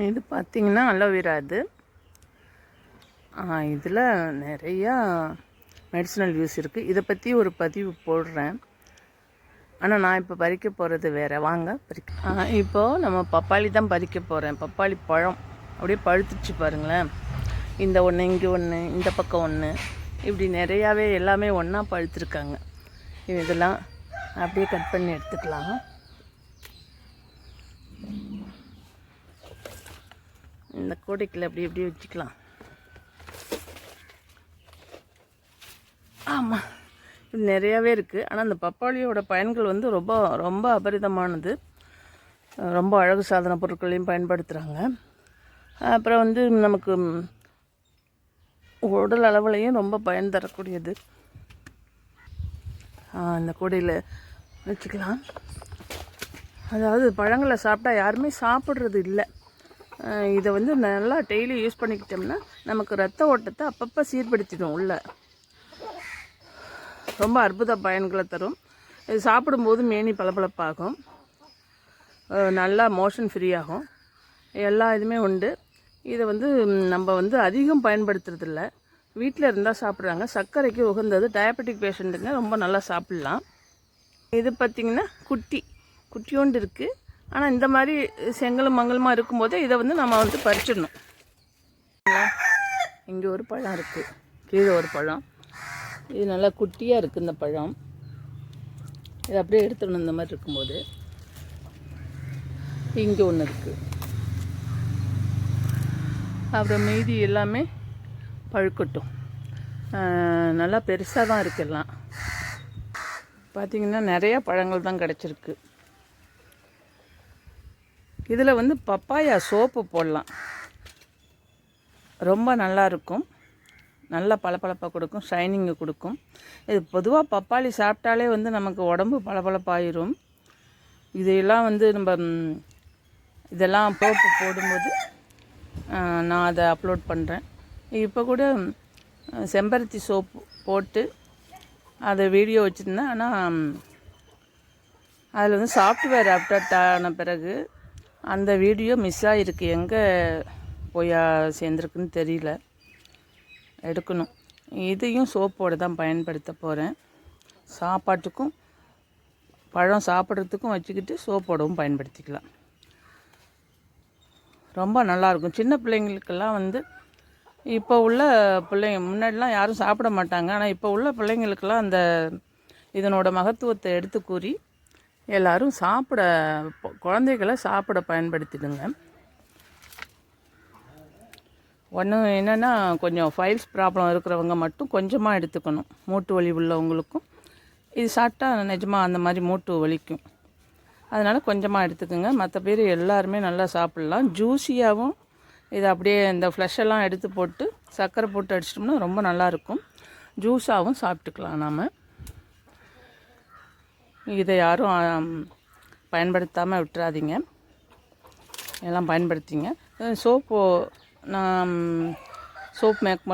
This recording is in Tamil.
இது பார்த்திங்கன்னா அலோவேரா இது இதில் நிறையா மெடிசினல் யூஸ் இருக்குது. இதை பற்றி ஒரு பதிவு போடுறேன். ஆனால் நான் இப்போ பறிக்க போகிறது வேறு. வாங்க இப்போது நம்ம பப்பாளி தான் பறிக்க போகிறேன். பப்பாளி பழம் அப்படியே பழுத்துச்சு பாருங்களேன். இந்த ஒன்று, இங்கே ஒன்று, இந்த பக்கம் ஒன்று, இப்படி நிறையாவே எல்லாமே ஒன்றா பழுத்துருக்காங்க. இதெல்லாம் அப்படியே கட் பண்ணி எடுத்துக்கலாம். இந்த கோடைக்கில் அப்படி எப்படி வச்சுக்கலாம். ஆமாம், இது நிறையாவே இருக்குது. ஆனால் அந்த பப்பாளியோட பயன்கள் வந்து ரொம்ப ரொம்ப அபரிதமானது. ரொம்ப அழகு சாதன பொருட்களையும் பயன்படுத்துகிறாங்க. அப்புறம் வந்து நமக்கு உடல் அளவுலையும் ரொம்ப பயன் தரக்கூடியது. இந்த கூடையில் வச்சுக்கலாம். அதாவது பழங்களை சாப்பிட்டா யாருமே சாப்பிட்றது இல்லை. இதை வந்து நல்லா டெய்லி யூஸ் பண்ணிக்கிட்டோம்னா நமக்கு ரத்த ஓட்டத்தை அப்பப்போ சீர்படுத்திடும். உள்ள ரொம்ப அற்புத பயன்களை தரும். இது சாப்பிடும்போது மேனி பளபளப்பாகும், நல்லா மோஷன் ஃப்ரீ ஆகும், எல்லா இதுவுமே உண்டு. இதை வந்து நம்ம வந்து அதிகம் பயன்படுத்துறதில்ல. வீட்டில் இருந்தால் சாப்பிட்றாங்க. சர்க்கரைக்கு உகந்தது. டயபெட்டிக் பேஷண்ட்டுங்க ரொம்ப நல்லா சாப்பிட்லாம். இது பார்த்திங்கன்னா குட்டியோண்டு இருக்குது. ஆனால் இந்த மாதிரி செங்கலும் மங்கலமாக இருக்கும்போதே இதை வந்து நம்ம வந்து பறிச்சிடணும். இங்கே ஒரு பழம் இருக்குது, கீழே ஒரு பழம். இது நல்லா குட்டியாக இருக்குது இந்த பழம். இதை அப்படியே எடுத்துடணும். இந்த மாதிரி இருக்கும்போது இங்கே ஒன்று இருக்குது. அப்புறம் மீதி எல்லாமே பழுக்கட்டும். நல்லா பெருசாக தான் இருக்குல்லாம். பார்த்திங்கன்னா நிறையா பழங்கள் தான் கிடச்சிருக்கு. இதில் வந்து பப்பாயா சோப்பு போடலாம். ரொம்ப நல்லாயிருக்கும். நல்லா பளபளப்பாக கொடுக்கும், ஷைனிங்கை கொடுக்கும். இது பொதுவாக பப்பாளி சாப்பிட்டாலே வந்து நமக்கு உடம்பு பளபளப்பாயிரும். இதையெல்லாம் வந்து நம்ம இதெல்லாம் சோப்பு போடும்போது நான் அதை அப்லோட் பண்ணுறேன். இப்போ கூட செம்பருத்தி சோப்பு போட்டு அதை வீடியோ வச்சுருந்தேன். ஆனால் அதில் வந்து சாஃப்ட்வேர் அப்டேட் ஆன பிறகு அந்த வீடியோ மிஸ் ஆகிருக்கு. எங்கே போய் சேர்ந்துருக்குன்னு தெரியல. எடுக்கணும். இதையும் சோப்போடு தான் பயன்படுத்த போகிறேன். சாப்பாட்டுக்கும் பழம் சாப்பிட்றதுக்கும் வச்சுக்கிட்டு சோப்போடவும் பயன்படுத்திக்கலாம். ரொம்ப நல்லாயிருக்கும். சின்ன பிள்ளைங்களுக்கெல்லாம் வந்து இப்போ உள்ள பிள்ளைங்க, முன்னாடிலாம் யாரும் சாப்பிட மாட்டாங்க. ஆனால் இப்போ உள்ள பிள்ளைங்களுக்கெல்லாம் அந்த இதனோட மகத்துவத்தை எடுத்து கூறி எல்லோரும் குழந்தைகளை சாப்பிட பயன்படுத்திடுங்க. ஒன்று என்னென்னா, கொஞ்சம் ஃபைல்ஸ் ப்ராப்ளம் இருக்கிறவங்க மட்டும் கொஞ்சமாக எடுத்துக்கணும். மூட்டு வலி உள்ளவங்களுக்கும் இது சாப்பிட்டா நிஜமாக அந்த மாதிரி மூட்டு வலிக்கும். அதனால் கொஞ்சமாக எடுத்துக்கோங்க. மற்ற பேர் எல்லாருமே நல்லா சாப்பிட்லாம். ஜூஸியாகவும் இதை அப்படியே இந்த ஃப்ளஷெல்லாம் எடுத்து போட்டு சர்க்கரை போட்டு அடிச்சிட்டோம்னா ரொம்ப நல்லாயிருக்கும். ஜூஸாகவும் சாப்பிட்டுக்கலாம் நாம். இதை யாரும் பயன்படுத்தாமல் விட்டுறாதீங்க. எல்லாம் பயன்படுத்திங்க. சோப்பு நான் சோப் மேக்